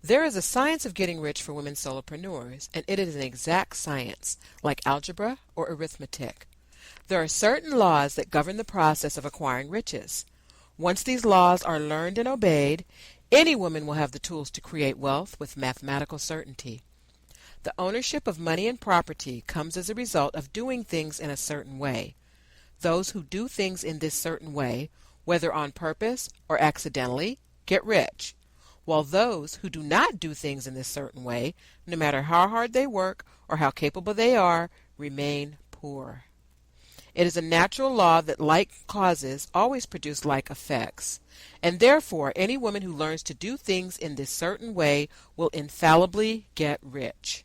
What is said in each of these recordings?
There is a science of getting rich for women solopreneurs, and it is an exact science, like algebra or arithmetic. There are certain laws that govern the process of acquiring riches. Once these laws are learned and obeyed, any woman will have the tools to create wealth with mathematical certainty. The ownership of money and property comes as a result of doing things in a certain way. Those who do things in this certain way, whether on purpose or accidentally, get rich, while those who do not do things in this certain way, no matter how hard they work or how capable they are, remain poor. It is a natural law that like causes always produce like effects, and therefore any woman who learns to do things in this certain way will infallibly get rich.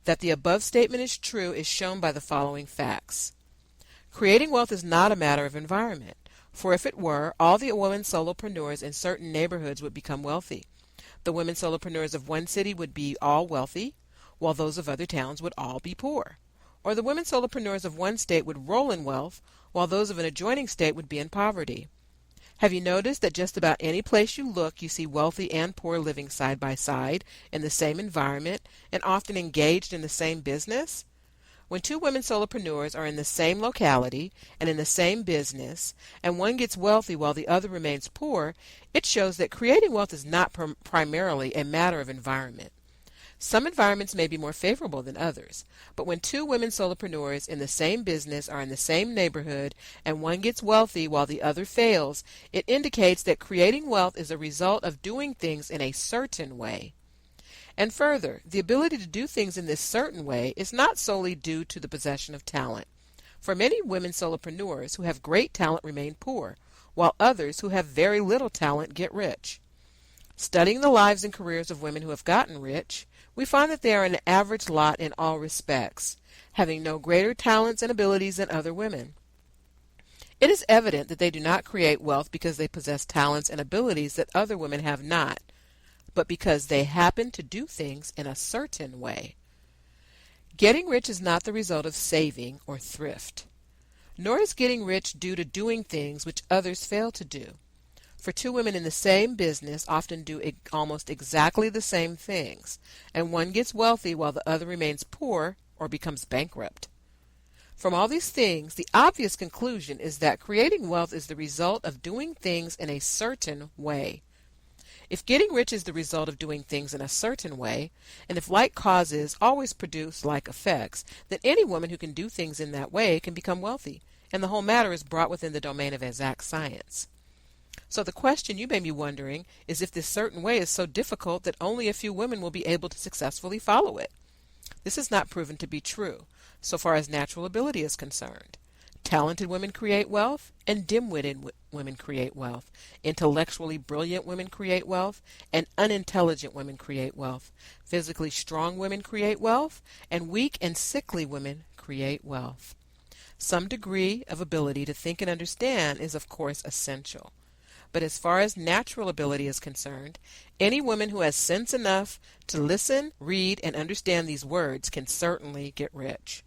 That the above statement is true is shown by the following facts. Creating wealth is not a matter of environment, for if it were, all the women solopreneurs in certain neighborhoods would become wealthy. The women solopreneurs of one city would be all wealthy, while those of other towns would all be poor. Or the women solopreneurs of one state would roll in wealth, while those of an adjoining state would be in poverty. Have you noticed that just about any place you look, you see wealthy and poor living side by side in the same environment and often engaged in the same business? When two women solopreneurs are in the same locality and in the same business, and one gets wealthy while the other remains poor, it shows that creating wealth is not primarily a matter of environment. Some environments may be more favorable than others, but when two women solopreneurs in the same business are in the same neighborhood and one gets wealthy while the other fails, it indicates that creating wealth is a result of doing things in a certain way. And further, the ability to do things in this certain way is not solely due to the possession of talent. For many women solopreneurs who have great talent remain poor, while others who have very little talent get rich. Studying the lives and careers of women who have gotten rich, we find that they are an average lot in all respects, having no greater talents and abilities than other women. It is evident that they do not create wealth because they possess talents and abilities that other women have not, but because they happen to do things in a certain way. Getting rich is not the result of saving or thrift, nor is getting rich due to doing things which others fail to do. For two women in the same business often do almost exactly the same things, and one gets wealthy while the other remains poor or becomes bankrupt. From all these things, the obvious conclusion is that creating wealth is the result of doing things in a certain way. If getting rich is the result of doing things in a certain way, and if like causes always produce like effects, then any woman who can do things in that way can become wealthy, and the whole matter is brought within the domain of exact science. So the question you may be wondering is if this certain way is so difficult that only a few women will be able to successfully follow it. This is not proven to be true, so far as natural ability is concerned. Talented women create wealth, and dim-witted women create wealth. Intellectually brilliant women create wealth, and unintelligent women create wealth. Physically strong women create wealth, and weak and sickly women create wealth. Some degree of ability to think and understand is of course essential. But as far as natural ability is concerned, any woman who has sense enough to listen, read, and understand these words can certainly get rich.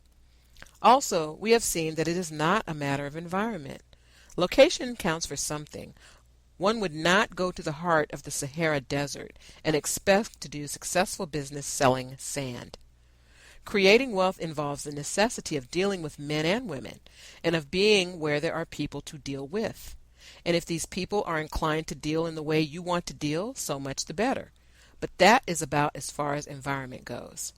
Also, we have seen that it is not a matter of environment. Location counts for something. One would not go to the heart of the Sahara Desert and expect to do successful business selling sand. Creating wealth involves the necessity of dealing with men and women, and of being where there are people to deal with. And if these people are inclined to deal in the way you want to deal, so much the better. But that is about as far as environment goes.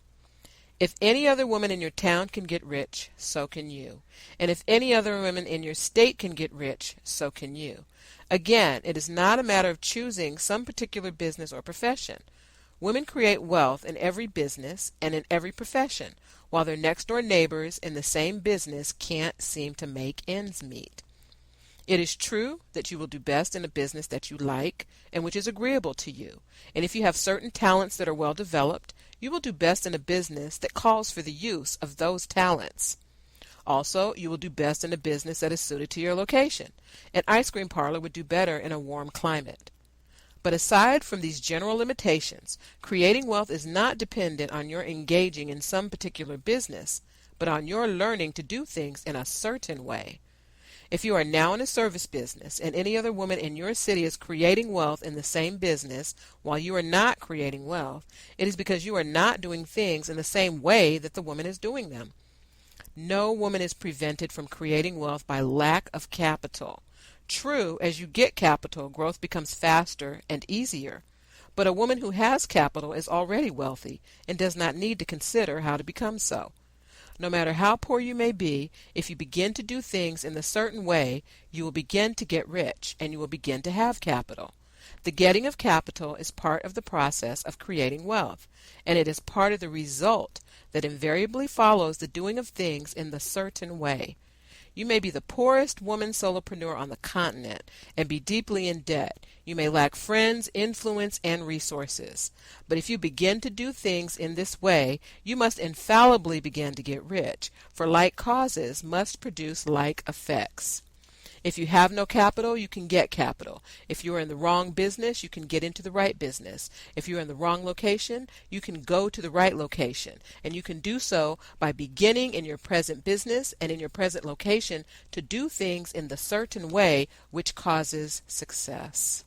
If any other woman in your town can get rich, so can you. And if any other woman in your state can get rich, so can you. Again, it is not a matter of choosing some particular business or profession. Women create wealth in every business and in every profession, while their next-door neighbors in the same business can't seem to make ends meet. It is true that you will do best in a business that you like and which is agreeable to you, and if you have certain talents that are well developed, you will do best in a business that calls for the use of those talents. Also, you will do best in a business that is suited to your location. An ice cream parlor would do better in a warm climate. But aside from these general limitations, creating wealth is not dependent on your engaging in some particular business, but on your learning to do things in a certain way. If you are now in a service business and any other woman in your city is creating wealth in the same business while you are not creating wealth, it is because you are not doing things in the same way that the woman is doing them. No woman is prevented from creating wealth by lack of capital. True, as you get capital, growth becomes faster and easier. But a woman who has capital is already wealthy and does not need to consider how to become so. No matter how poor you may be, if you begin to do things in a certain way, you will begin to get rich and you will begin to have capital. The getting of capital is part of the process of creating wealth, and it is part of the result that invariably follows the doing of things in the certain way. You may be the poorest woman solopreneur on the continent and be deeply in debt. You may lack friends, influence, and resources. But if you begin to do things in this way, you must infallibly begin to get rich, for like causes must produce like effects. If you have no capital, you can get capital. If you are in the wrong business, you can get into the right business. If you are in the wrong location, you can go to the right location. And you can do so by beginning in your present business and in your present location to do things in the certain way which causes success.